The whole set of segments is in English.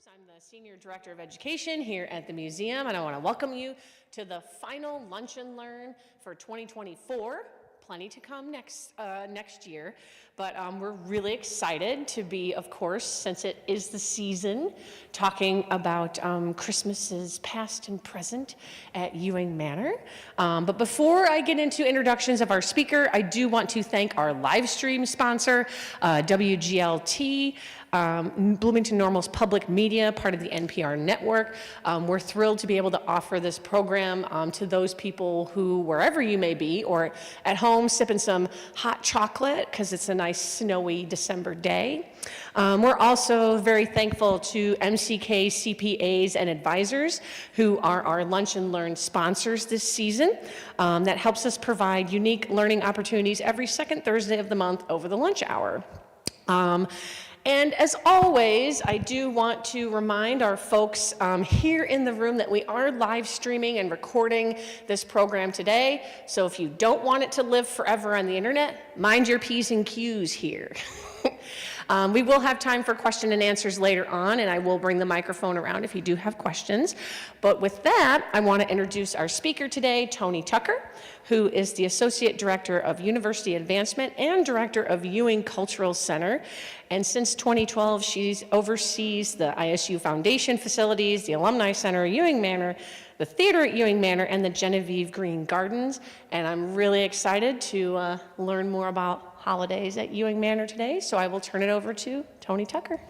I'm the Senior Director of Education here at the museum, and I want to welcome you to the final Lunch and Learn for 2024. Plenty to come next year, but we're really excited to be, of course, since it is the season, talking about Christmases past and present at Ewing Manor. But before I get into introductions of our speaker, I do want to thank our live stream sponsor, WGLT, Bloomington Normal's public media, part of the NPR network. We're thrilled to be able to offer this program to those people who, wherever you may be, or at home sipping some hot chocolate because it's a nice snowy December day. We're also very thankful to MCK CPAs and advisors who are our Lunch and Learn sponsors this season. That helps us provide unique learning opportunities every second Thursday of the month over the lunch hour. And as always, I do want to remind our folks here in the room that we are live streaming and recording this program today. So if you don't want it to live forever on the internet, mind your P's and Q's here. We will have time for question and answers later on, and I will bring the microphone around if you do have questions. But with that, I want to introduce our speaker today, Toni Tucker, who is the Associate Director of University Advancement and Director of Ewing Cultural Center. And since 2012, she oversees the ISU Foundation facilities, the Alumni Center at Ewing Manor, the theater at Ewing Manor, and the Genevieve Green Gardens. And I'm really excited to learn more about holidays at Ewing Manor today, so I will turn it over to Toni Tucker.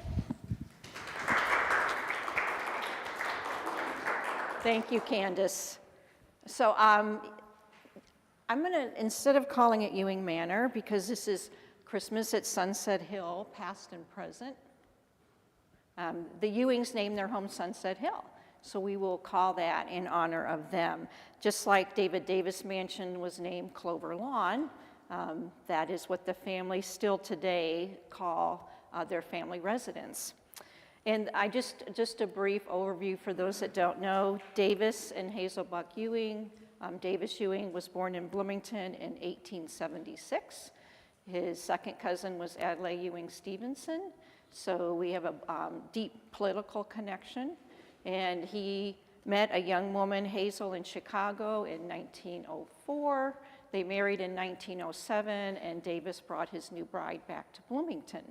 Thank you, Candace. So I'm gonna, instead of calling it Ewing Manor, because this is Christmas at Sunset Hill, past and present, the Ewings named their home Sunset Hill. So we will call that in honor of them. Just like David Davis Mansion was named Clover Lawn, that is what the family still today call their family residence. And just a brief overview for those that don't know, Davis and Hazel Buck Ewing. Davis Ewing was born in Bloomington in 1876. His second cousin was Adlai Ewing Stevenson. So we have a deep political connection. And he met a young woman, Hazel, in Chicago in 1904. They married in 1907, and Davis brought his new bride back to Bloomington.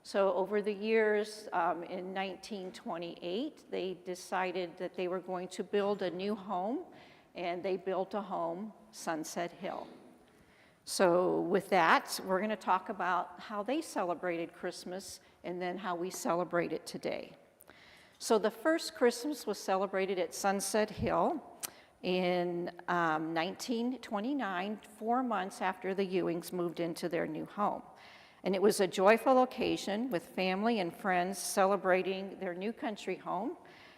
So over the years, in 1928, they decided that they were going to build a new home, and they built a home, Sunset Hill. So with that, we're going to talk about how they celebrated Christmas and then how we celebrate it today. So the first Christmas was celebrated at Sunset Hill in 1929, 4 months after the Ewings moved into their new home. And it was a joyful occasion with family and friends celebrating their new country home.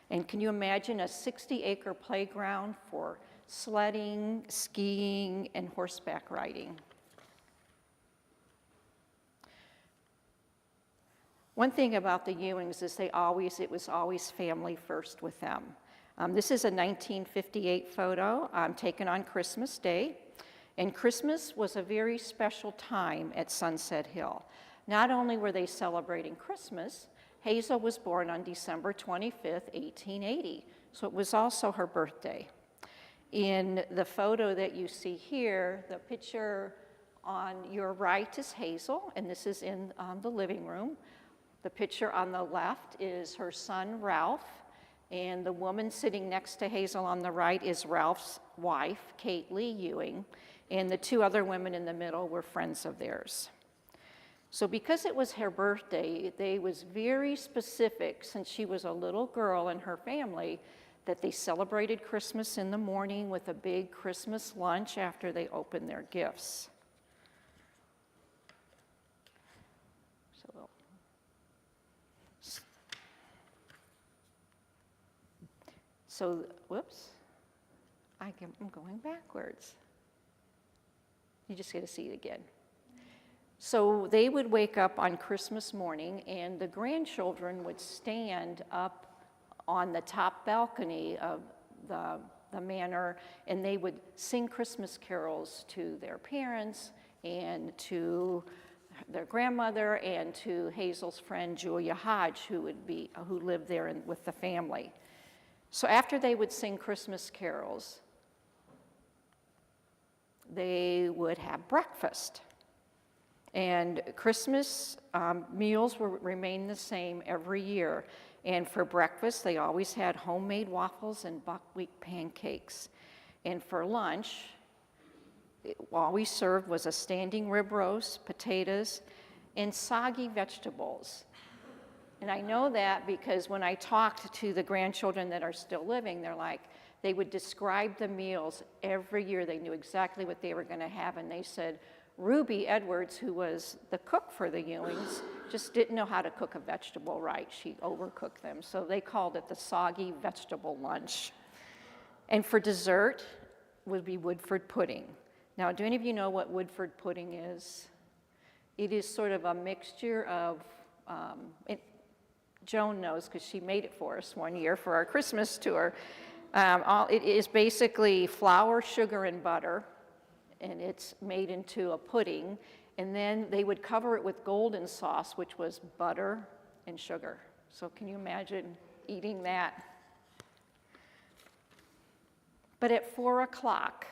And can you imagine a 60-acre playground for sledding, skiing, and horseback riding? One thing about the Ewings is it was always family first with them. This is a 1958 photo taken on Christmas Day. And Christmas was a very special time at Sunset Hill. Not only were they celebrating Christmas, Hazel was born on December 25th, 1880. So it was also her birthday. In the photo that you see here, the picture on your right is Hazel, and this is in the living room. The picture on the left is her son, Ralph, and the woman sitting next to Hazel on the right is Ralph's wife, Kate Lee Ewing, and the two other women in the middle were friends of theirs. So because it was her birthday, they was very specific, since she was a little girl and her family, that they celebrated Christmas in the morning with a big Christmas lunch after they opened their gifts. So, whoops, I'm going backwards. You just get to see it again. So they would wake up on Christmas morning, and the grandchildren would stand up on the top balcony of the manor, and they would sing Christmas carols to their parents and to their grandmother, and to Hazel's friend Julia Hodge, who lived there with the family. So after they would sing Christmas carols, they would have breakfast. And Christmas meals remain the same every year. And for breakfast, they always had homemade waffles and buckwheat pancakes. And for lunch, all we served was a standing rib roast, potatoes, and soggy vegetables. And I know that because when I talked to the grandchildren that are still living, they would describe the meals every year. They knew exactly what they were going to have, and they said, Ruby Edwards, who was the cook for the Ewings, just didn't know how to cook a vegetable right. She overcooked them, so they called it the soggy vegetable lunch. And for dessert would be Woodford pudding. Now, do any of you know what Woodford pudding is? It is sort of a mixture of, Joan knows because she made it for us one year for our Christmas tour. It is basically flour, sugar, and butter, and it's made into a pudding, and then they would cover it with golden sauce, which was butter and sugar. So can you imagine eating that? But at 4 o'clock,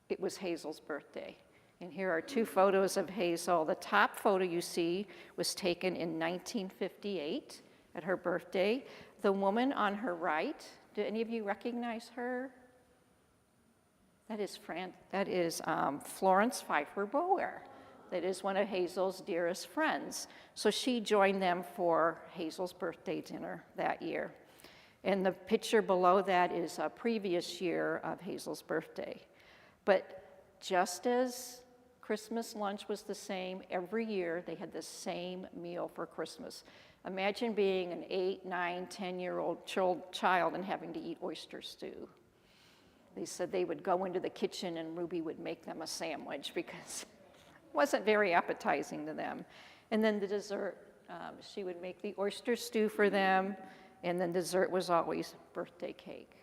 it was Hazel's birthday. And here are two photos of Hazel. The top photo you see was taken in 1958 at her birthday. The woman on her right, do any of you recognize her? That is Florence Pfeiffer Bower. That is one of Hazel's dearest friends. So she joined them for Hazel's birthday dinner that year. And the picture below that is a previous year of Hazel's birthday. But just as Christmas lunch was the same, every year they had the same meal for Christmas. Imagine being an 8, 9, 10-year-old child and having to eat oyster stew. They said they would go into the kitchen and Ruby would make them a sandwich because it wasn't very appetizing to them. And then the dessert, she would make the oyster stew for them, and then dessert was always birthday cake.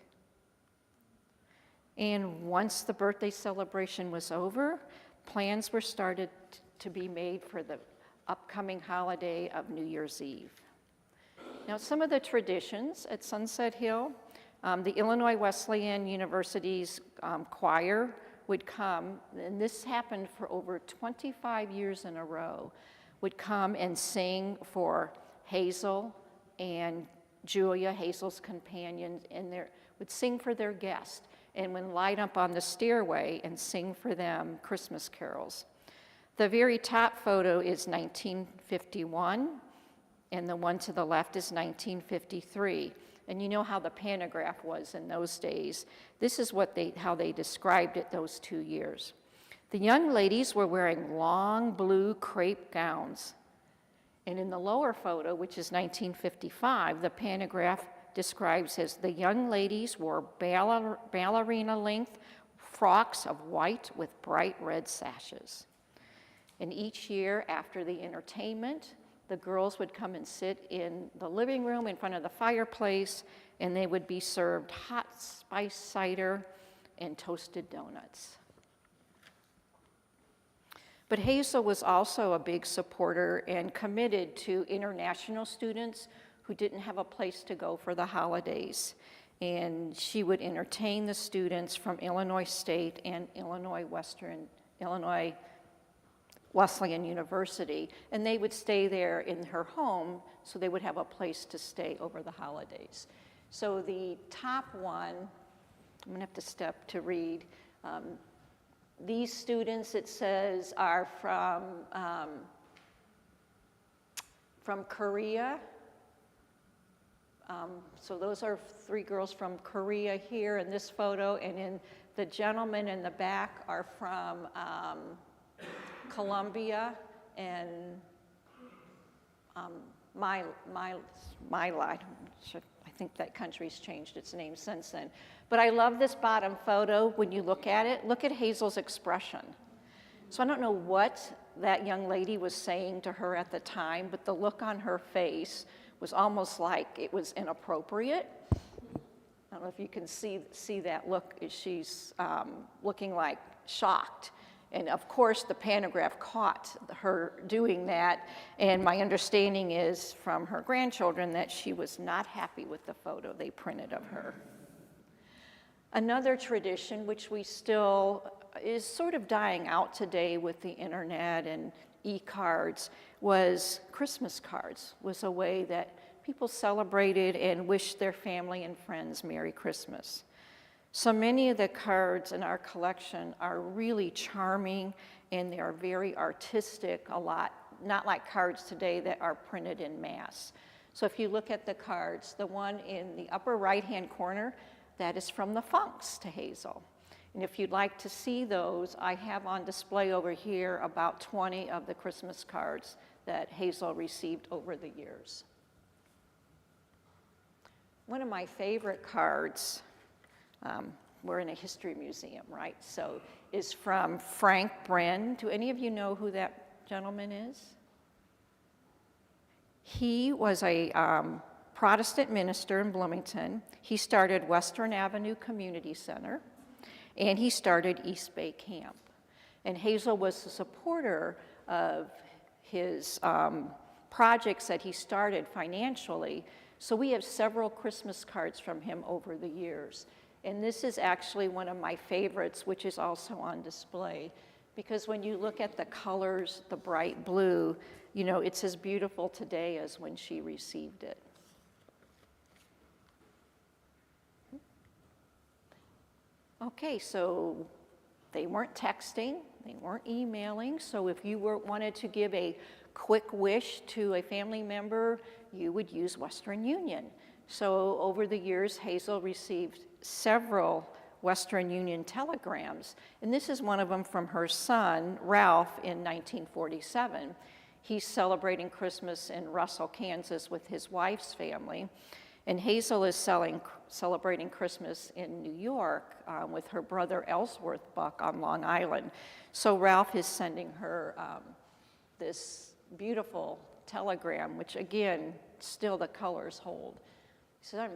And once the birthday celebration was over, plans were started to be made for the upcoming holiday of New Year's Eve. Now, some of the traditions at Sunset Hill, the Illinois Wesleyan University's choir would come, and this happened for over 25 years in a row, would come and sing for Hazel and Julia, Hazel's companion, and would sing for their guests and would line up on the stairway and sing for them Christmas carols. The very top photo is 1951, and the one to the left is 1953. And you know how the pantograph was in those days. This is how they described it those 2 years. The young ladies were wearing long blue crepe gowns. And in the lower photo, which is 1955, the pantograph describes as the young ladies wore ballerina length frocks of white with bright red sashes. And each year after the entertainment, the girls would come and sit in the living room in front of the fireplace, and they would be served hot spice cider and toasted donuts. But Hazel was also a big supporter and committed to international students who didn't have a place to go for the holidays. And she would entertain the students from Illinois State and Illinois Wesleyan University, and they would stay there in her home so they would have a place to stay over the holidays. So the top one, I'm gonna have to step to read. These students, it says, are from Korea. So those are 3 girls from Korea here in this photo, and then the gentlemen in the back are from Colombia and Mylai. I think that country's changed its name since then. But I love this bottom photo. When you look at it, look at Hazel's expression. So I don't know what that young lady was saying to her at the time, but the look on her face was almost like it was inappropriate. I don't know if you can see that look. She's looking like shocked. And of course, the pantograph caught her doing that, and my understanding is from her grandchildren that she was not happy with the photo they printed of her. Another tradition, which we still is sort of dying out today with the internet and e-cards, was Christmas cards, was a way that people celebrated and wished their family and friends Merry Christmas. So many of the cards in our collection are really charming, and they are very artistic, a lot, not like cards today that are printed in mass. So if you look at the cards, the one in the upper right-hand corner, that is from the Funks to Hazel. And if you'd like to see those, I have on display over here about 20 of the Christmas cards that Hazel received over the years. One of my favorite cards, we're in a history museum, right? So is from Frank Bren. Do any of you know who that gentleman is? He was a Protestant minister in Bloomington. He started Western Avenue Community Center, and he started East Bay Camp. And Hazel was a supporter of his projects that he started financially. So we have several Christmas cards from him over the years. And this is actually one of my favorites, which is also on display. Because when you look at the colors, the bright blue, you know, it's as beautiful today as when she received it. Okay, so they weren't texting, they weren't emailing, so if you wanted to give a quick wish to a family member, you would use Western Union. So over the years, Hazel received several Western Union telegrams, and this is one of them from her son, Ralph, in 1947. He's celebrating Christmas in Russell, Kansas with his wife's family, and Hazel is celebrating Christmas in New York with her brother Ellsworth Buck on Long Island. So Ralph is sending her this beautiful telegram, which again, still the colors hold. He said,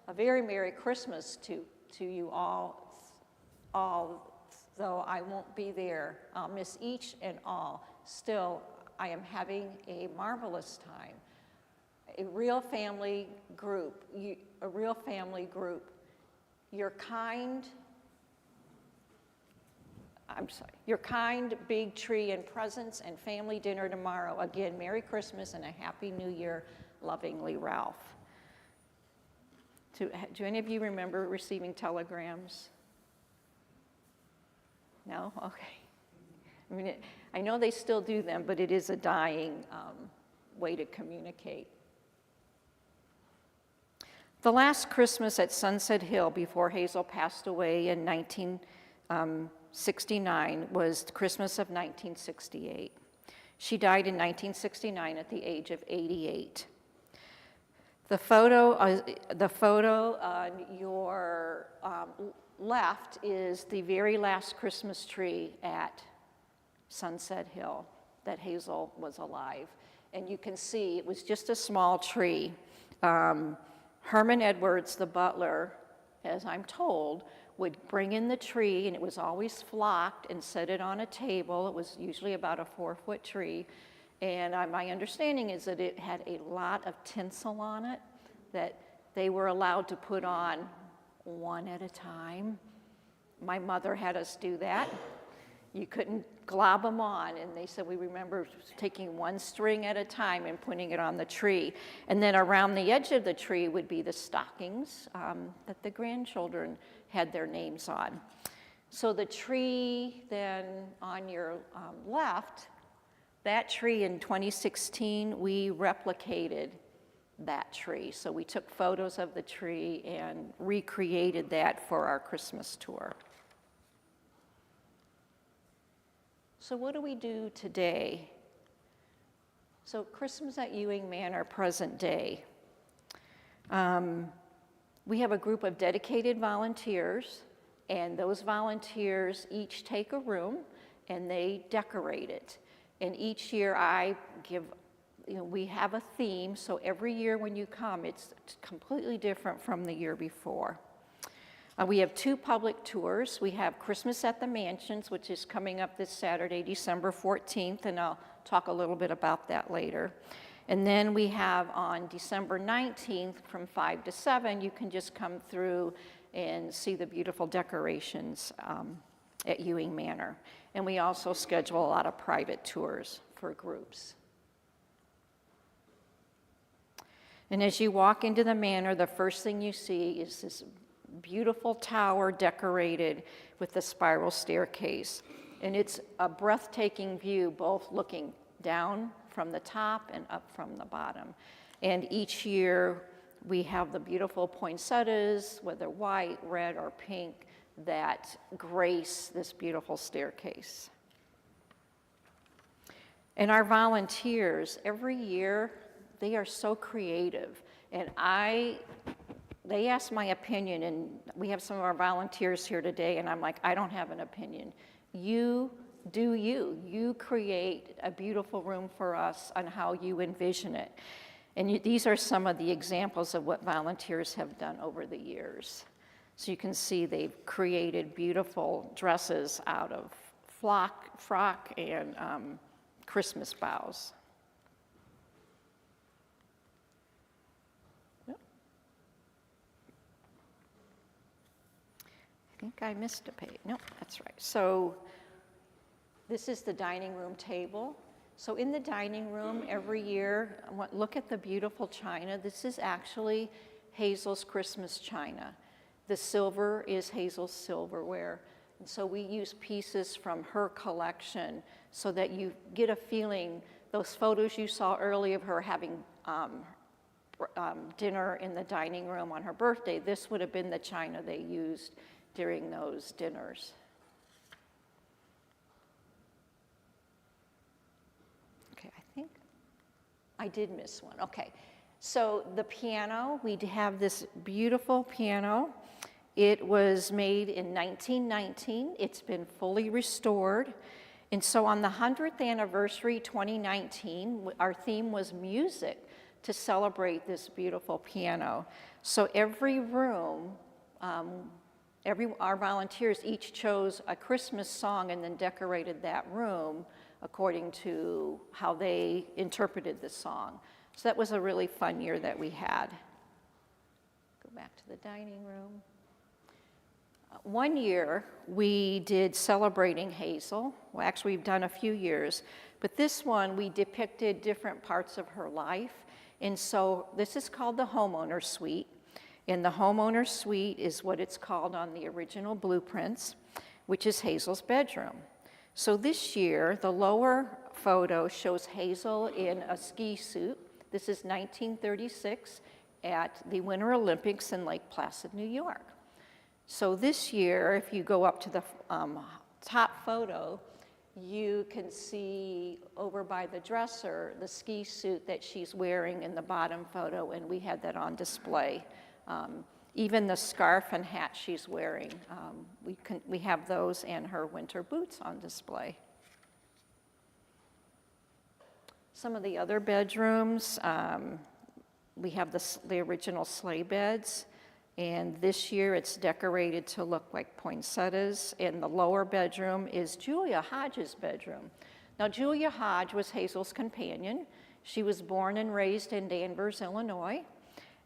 a very Merry Christmas to you all, though I won't be there. I'll miss each and all. Still, I am having a marvelous time. A real family group, your kind, big tree and presents and family dinner tomorrow. Again, Merry Christmas and a Happy New Year, lovingly, Ralph. Do any of you remember receiving telegrams? No? Okay. I mean, I know they still do them, but it is a dying way to communicate. The last Christmas at Sunset Hill before Hazel passed away in 1969 was Christmas of 1968. She died in 1969 at the age of 88. The photo on your left is the very last Christmas tree at Sunset Hill that Hazel was alive. And you can see it was just a small tree. Herman Edwards, the butler, as I'm told, would bring in the tree, and it was always flocked and set it on a table. It was usually about a 4-foot tree. And my understanding is that it had a lot of tinsel on it that they were allowed to put on one at a time. My mother had us do that. You couldn't glob them on, and they said we remember taking one string at a time and putting it on the tree. And then around the edge of the tree would be the stockings that the grandchildren had their names on. So the tree then on your left, that tree in 2016, we replicated that tree. So we took photos of the tree and recreated that for our Christmas tour. So what do we do today? So Christmas at Ewing Manor, present day. We have a group of dedicated volunteers, and those volunteers each take a room and they decorate it. And each year we have a theme, so every year when you come, it's completely different from the year before. We have 2 public tours. We have Christmas at the Mansions, which is coming up this Saturday, December 14th, and I'll talk a little bit about that later. And then we have on December 19th from 5 to 7, you can just come through and see the beautiful decorations at Ewing Manor. And we also schedule a lot of private tours for groups. And as you walk into the manor, the first thing you see is this beautiful tower decorated with the spiral staircase. And it's a breathtaking view, both looking down from the top and up from the bottom. And each year we have the beautiful poinsettias, whether white, red, or pink, that grace this beautiful staircase. And our volunteers, every year, they are so creative. And they ask my opinion, and we have some of our volunteers here today, and I'm like, I don't have an opinion. You do you. You create a beautiful room for us on how you envision it. And these are some of the examples of what volunteers have done over the years. So you can see they've created beautiful dresses out of frock and Christmas boughs. I think I missed a page. No, that's right. So this is the dining room table. So in the dining room every year, look at the beautiful china. This is actually Hazel's Christmas china. The silver is Hazel's silverware. And so we use pieces from her collection so that you get a feeling, those photos you saw earlier of her having dinner in the dining room on her birthday, this would have been the china they used during those dinners. Okay, I think I did miss one. Okay, so the piano, we have this beautiful piano. It was made in 1919. It's been fully restored. And so on the 100th anniversary, 2019, our theme was music to celebrate this beautiful piano. So every room, our volunteers each chose a Christmas song and then decorated that room according to how they interpreted the song. So that was a really fun year that we had. Go back to the dining room. One year we did Celebrating Hazel. Well, actually we've done a few years, but this one we depicted different parts of her life. And so this is called the Homeowner Suite. And the Homeowner Suite is what it's called on the original blueprints, which is Hazel's bedroom. So this year, the lower photo shows Hazel in a ski suit. This is 1936 at the Winter Olympics in Lake Placid, New York. So this year, if you go up to the top photo, you can see over by the dresser the ski suit that she's wearing in the bottom photo, and we had that on display. Even the scarf and hat she's wearing, we have those and her winter boots on display. Some of the other bedrooms, we have the original sleigh beds, and this year it's decorated to look like poinsettias. And the lower bedroom is Julia Hodge's bedroom. Now, Julia Hodge was Hazel's companion. She was born and raised in Danvers, Illinois.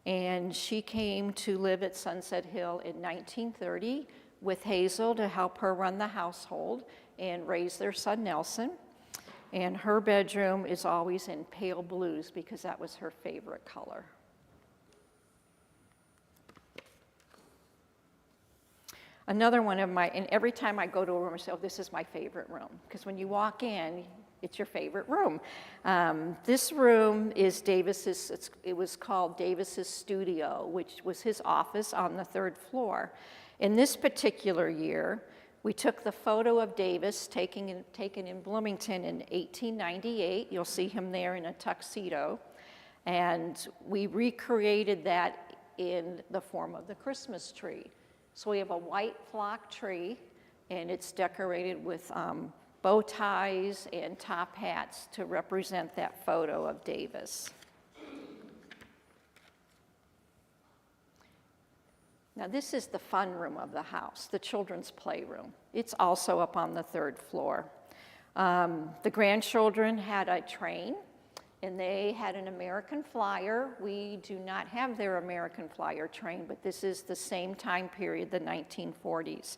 And she came to live at Sunset Hill in 1930 with Hazel to help her run the household and raise their son Nelson. And her bedroom is always in pale blues because that was her favorite color. Another one of my, and every time I go to a room, I say, oh, this is my favorite room. Because when you walk in, it's your favorite room. This room is Davis's, it was called Davis's studio, which was his office on the 3rd floor. In this particular year, we took the photo of Davis taken in Bloomington in 1898. You'll see him there in a tuxedo. And we recreated that in the form of the Christmas tree. So we have a white flock tree, and it's decorated with bow ties and top hats to represent that photo of Davis. Now this is the fun room of the house, the children's playroom. It's also up on the 3rd floor. The grandchildren had a train, and they had an American Flyer. We do not have their American Flyer train, but this is the same time period, the 1940s.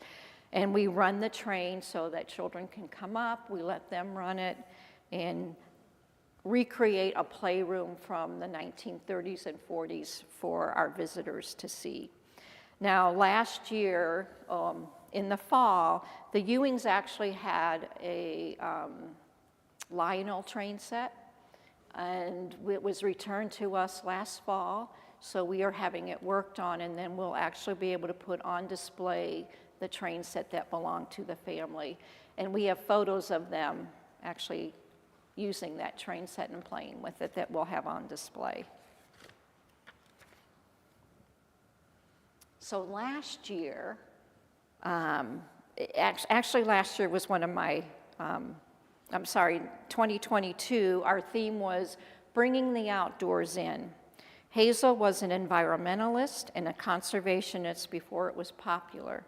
And we run the train so that children can come up, we let them run it, and recreate a playroom from the 1930s and 40s for our visitors to see. Now, last year, in the fall, the Ewings actually had a Lionel train set, and it was returned to us last fall, so we are having it worked on, and then we'll actually be able to put on display the train set that belonged to the family. And we have photos of them actually using that train set and playing with it that we'll have on display. So last year, actually last year was one of my, 2022, our theme was bringing the outdoors in. Hazel was an environmentalist and a conservationist before it was popular.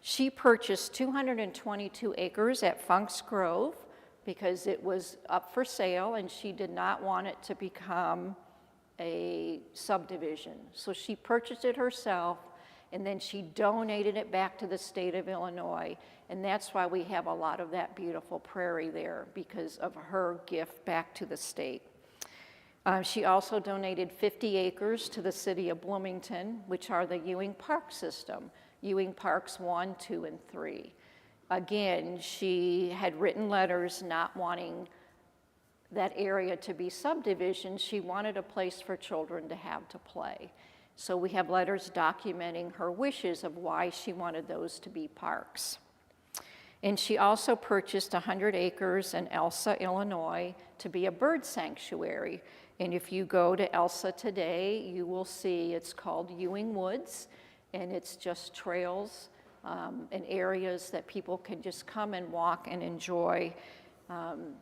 She purchased 222 acres at Funk's Grove because it was up for sale and she did not want it to become a subdivision. So she purchased it herself and then she donated it back to the state of Illinois. And that's why we have a lot of that beautiful prairie there, because of her gift back to the state. She also donated 50 acres to the city of Bloomington, which are the Ewing Park system, Ewing Parks 1, 2, and 3. Again, she had written letters not wanting that area to be subdivision. She wanted a place for children to have to play. So we have letters documenting her wishes of why she wanted those to be parks. And she also purchased 100 acres in Elsa, Illinois, to be a bird sanctuary. And if you go to Elsa today, you will see it's called Ewing Woods, and it's just trails and areas that people can just come and walk and enjoy.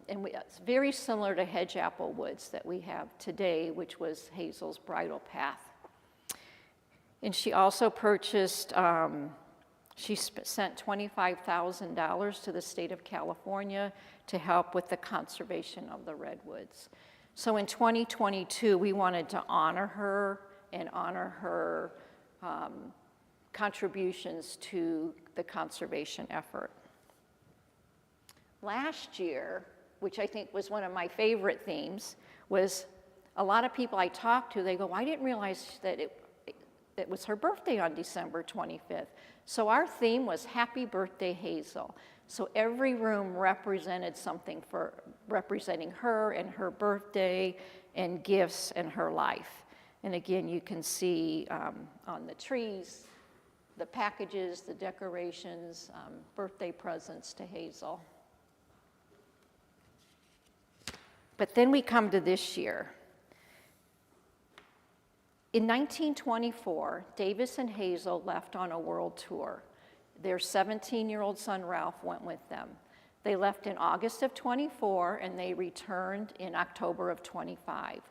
It's very similar to Hedge Apple Woods that we have today, which was Hazel's bridle path. And she also purchased, sent $25,000 to the state of California to help with the conservation of the redwoods. So in 2022, we wanted to honor her and honor her contributions to the conservation effort. Last year, which I think was one of my favorite themes, was a lot of people I talked to, they go, I didn't realize that it was her birthday on December 25th. So our theme was Happy Birthday, Hazel. So every room represented something for representing her and her birthday and gifts and her life. And again, you can see on the trees, the packages, the decorations, birthday presents to Hazel. But then we come to this year. In 1924, Davis and Hazel left on a world tour. Their 17-year-old son, Ralph, went with them. They left in August of 24, and they returned in October of 25.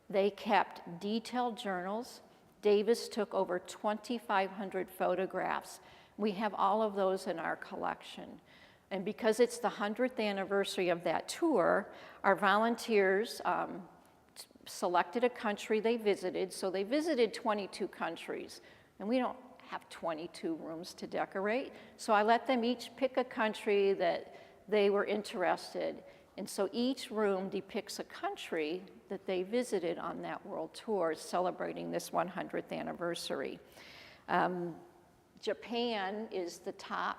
They kept detailed journals. Davis took over 2,500 photographs. We have all of those in our collection. And because it's the 100th anniversary of that tour, our volunteers selected a country they visited. So they visited 22 countries, and we don't have 22 rooms to decorate. So I let them each pick a country that they were interested. And so each room depicts a country that they visited on that world tour, celebrating this 100th anniversary. Japan is the top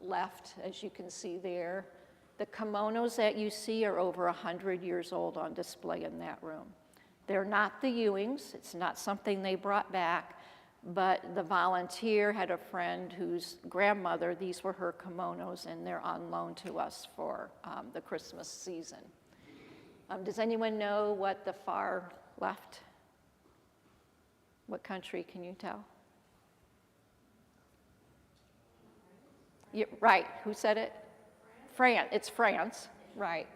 left, as you can see there. The kimonos that you see are over 100 years old on display in that room. They're not the Ewings, it's not something they brought back, but the volunteer had a friend whose grandmother, these were her kimonos, and they're on loan to us for the Christmas season. Does anyone know what the far left, what country can you tell? Right, who said it? France, it's France, right.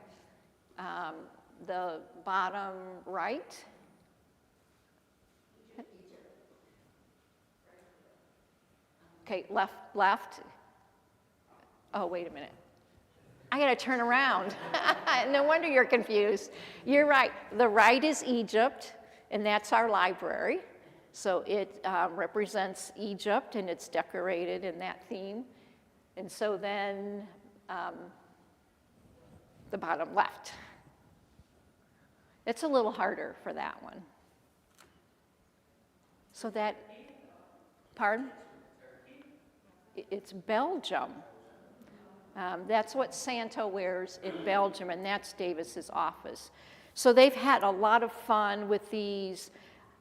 The bottom right? Okay, left. Oh, wait a minute. I gotta turn around. No wonder you're confused. You're right. The right is Egypt, and that's our library. So it represents Egypt, and it's decorated in that theme. And so then the bottom left. It's a little harder for that one. So that, pardon? It's Belgium. That's what Santa wears in Belgium, and that's Davis's office. So they've had a lot of fun with these.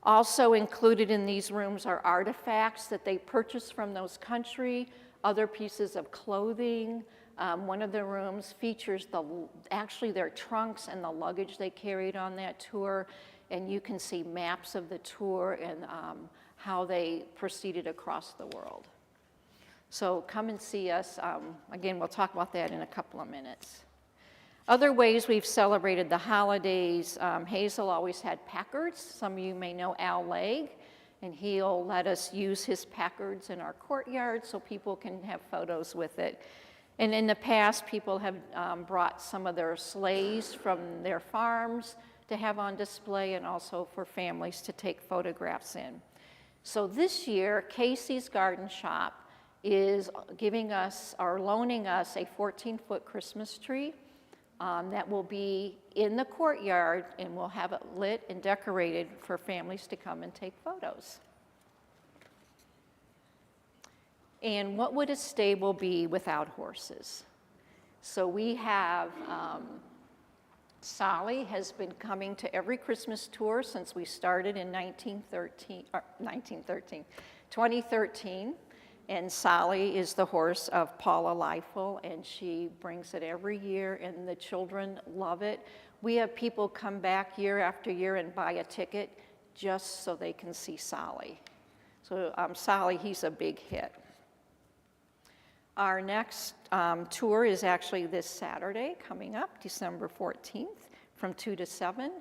Also included in these rooms are artifacts that they purchased from those countries, other pieces of clothing. One of the rooms features actually their trunks and the luggage they carried on that tour, and you can see maps of the tour and how they proceeded across the world. So come and see us. Again, we'll talk about that in a couple of minutes. Other ways we've celebrated the holidays, Hazel always had Packards. Some of you may know Al Legg, and he'll let us use his Packards in our courtyard so people can have photos with it. And in the past, people have brought some of their sleighs from their farms to have on display, and also for families to take photographs in. So this year, Casey's Garden Shop is giving us, or loaning us, a 14-foot Christmas tree that will be in the courtyard, and we'll have it lit and decorated for families to come and take photos. And what would a stable be without horses? So we have, Sally has been coming to every Christmas tour since we started in 2013. And Sally is the horse of Paula Leifel, and she brings it every year, and the children love it. We have people come back year after year and buy a ticket just so they can see Sally. So Sally, he's a big hit. Our next tour is actually this Saturday coming up, December 14th, from 2 to 7.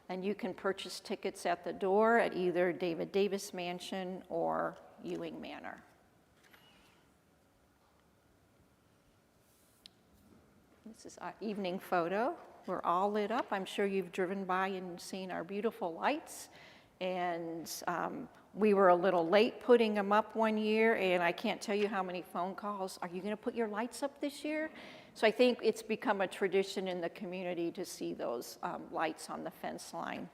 And you can purchase tickets at the door at either David Davis Mansion or Ewing Manor. This is our evening photo. We're all lit up. I'm sure you've driven by and seen our beautiful lights. And we were a little late putting them up one year, and I can't tell you how many phone calls. Are you going to put your lights up this year? So I think it's become a tradition in the community to see those lights on the fence line.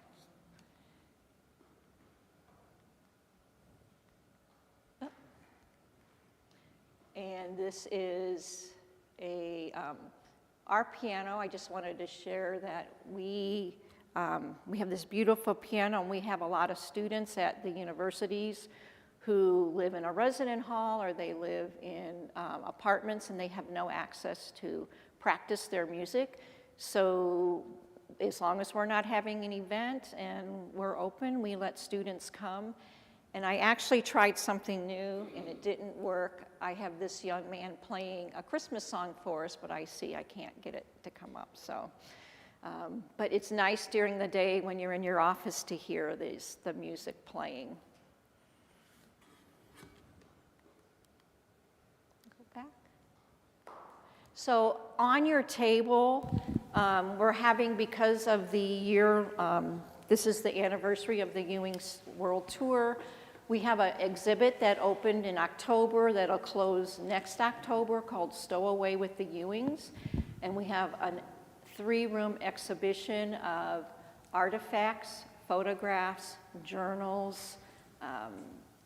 And this is our piano. I just wanted to share that we have this beautiful piano, and we have a lot of students at the universities who live in a resident hall, or they live in apartments, and they have no access to practice their music. So as long as we're not having an event and we're open, we let students come. And I actually tried something new, and it didn't work. I have this young man playing a Christmas song for us, but I can't get it to come up. So, but it's nice during the day when you're in your office to hear the music playing. Go back. So on your table, we're having, because of the year, this is the anniversary of the Ewing World Tour. We have an exhibit that opened in October that'll close next October called Stowaway with the Ewings. And we have a 3-room exhibition of artifacts, photographs, journals,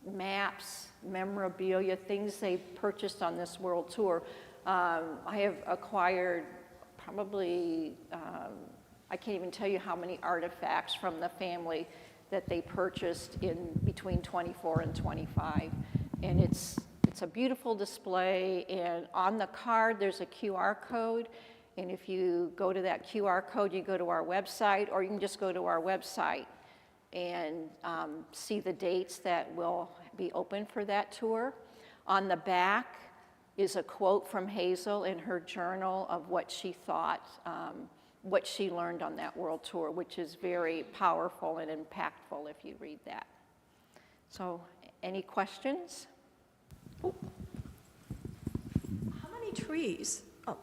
maps, memorabilia, things they purchased on this world tour. I have acquired probably, I can't even tell you how many artifacts from the family that they purchased in between 24 and 25. And it's a beautiful display, and on the card there's a QR code, and if you go to that QR code, you go to our website, or you can just go to our website and see the dates that will be open for that tour. On the back is a quote from Hazel in her journal of what she thought, what she learned on that world tour, which is very powerful and impactful if you read that. So, any questions? Ooh.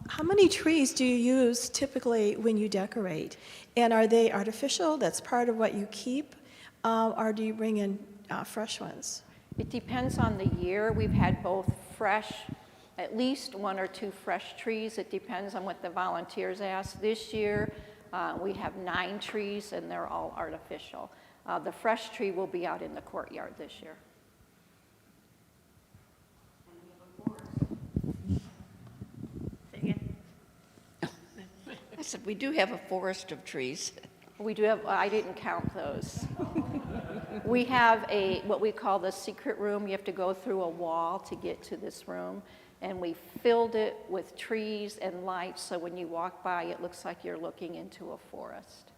How many trees do you use typically when you decorate? And are they artificial? That's part of what you keep? Or do you bring in fresh ones? It depends on the year. We've had both fresh, at least 1 or 2 fresh trees. It depends on what the volunteers ask. This year, we have 9 trees, and they're all artificial. The fresh tree will be out in the courtyard this year. I said, we do have a forest of trees. We do have, I didn't count those. We have what we call the secret room. You have to go through a wall to get to this room. And we filled it with trees and lights, so when you walk by, it looks like you're looking into a forest.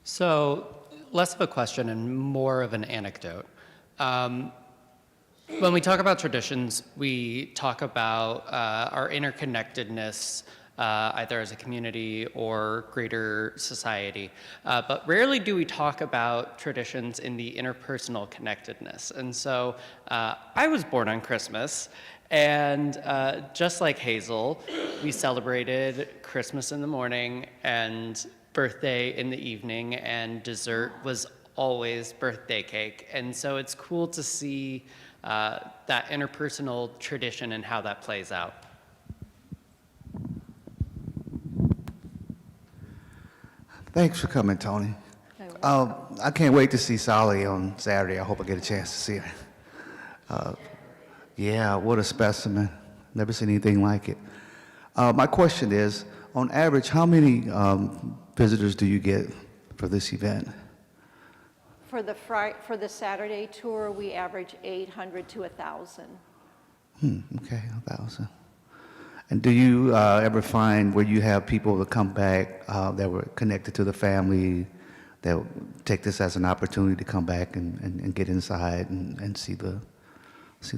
So, less of a question and more of an anecdote. When we talk about traditions, we talk about our interconnectedness, either as a community or greater society. But rarely do we talk about traditions in the interpersonal connectedness. And so I was born on Christmas, and just like Hazel, we celebrated Christmas in the morning and birthday in the evening, and dessert was always birthday cake. And so it's cool to see that interpersonal tradition and how that plays out. Thanks for coming, Toni. I can't wait to see Sally on Saturday. I hope I get a chance to see her. Yeah, what a specimen. Never seen anything like it. My question is, on average, how many visitors do you get for this event? For the Saturday tour, we average 800 to 1,000. Okay, 1,000. And do you ever find where you have people that come back that were connected to the family that take this as an opportunity to come back and get inside and see the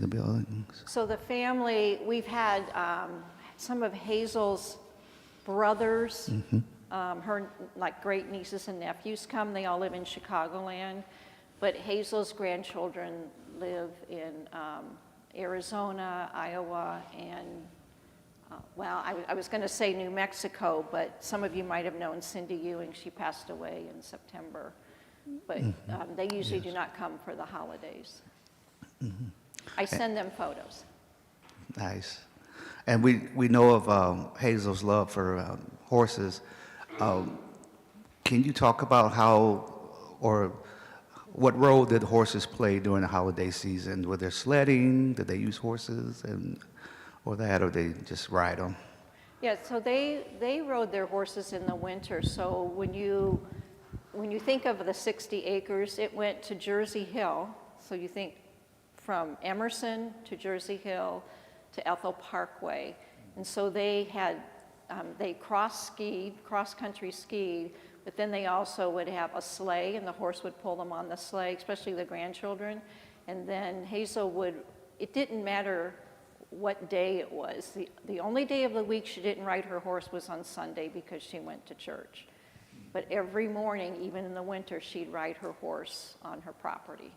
buildings? So the family, we've had some of Hazel's brothers, her like great nieces and nephews come. They all live in Chicagoland, but Hazel's grandchildren live in Arizona, Iowa, and I was going to say New Mexico, but some of you might have known Cindy Ewing. She passed away in September, but they usually do not come for the holidays. I send them photos. Nice. And we know of Hazel's love for horses. Can you talk about how or what role did horses play during the holiday season? Were there sledding? Did they use horses or they just ride them? Yeah, so they rode their horses in the winter. So when you think of the 60 acres, it went to Jersey Hill. So you think from Emerson to Jersey Hill to Ethel Parkway. And so they had, they cross-country skied, but then they also would have a sleigh, and the horse would pull them on the sleigh, especially the grandchildren. And then Hazel would, it didn't matter what day it was. The only day of the week she didn't ride her horse was on Sunday because she went to church. But every morning, even in the winter, she'd ride her horse on her property.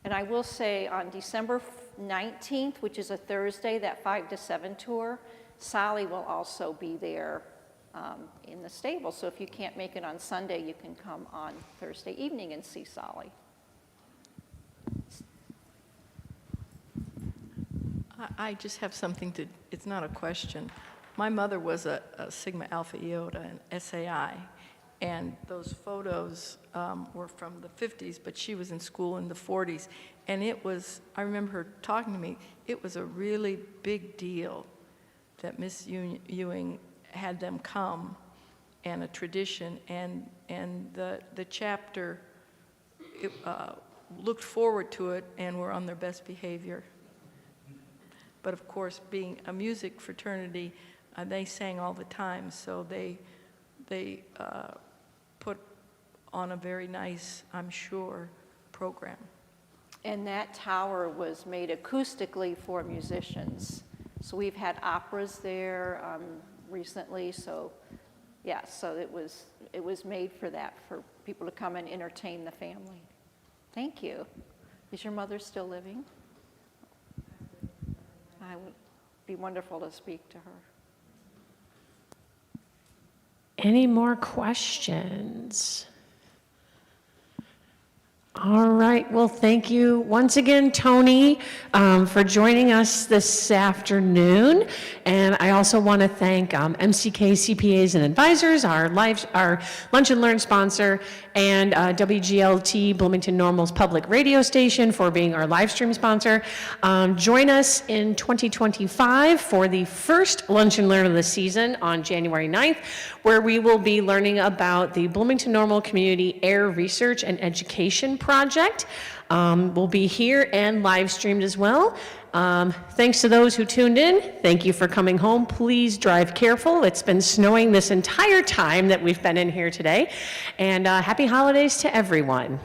And I will say on December 19th, which is a Thursday, that 5 to 7 tour, Sally will also be there in the stable. So if you can't make it on Sunday, you can come on Thursday evening and see Sally. I just have something to, it's not a question. My mother was a Sigma Alpha Iota, an SAI, and those photos were from the 50s, but she was in school in the 40s. And it was, I remember her talking to me, it was a really big deal that Miss Ewing had them come, and a tradition, and the chapter looked forward to it and were on their best behavior. But of course, being a music fraternity, they sang all the time, so they put on a very nice, I'm sure, program. And that tower was made acoustically for musicians. So we've had operas there recently, so yeah, so it was made for that, for people to come and entertain the family. Thank you. Is your mother still living? It would be wonderful to speak to her. Any more questions? All right, well, thank you once again, Toni, for joining us this afternoon. And I also want to thank MCK CPAs and Advisors, our Lunch and Learn sponsor, and WGLT Bloomington Normal's public radio station for being our live stream sponsor. Join us in 2025 for the first Lunch and Learn of the season on January 9th, where we will be learning about the Bloomington Normal Community Air Research and Education Project. We'll be here and live streamed as well. Thanks to those who tuned in. Thank you for coming home. Please drive careful. It's been snowing this entire time that we've been in here today. And happy holidays to everyone.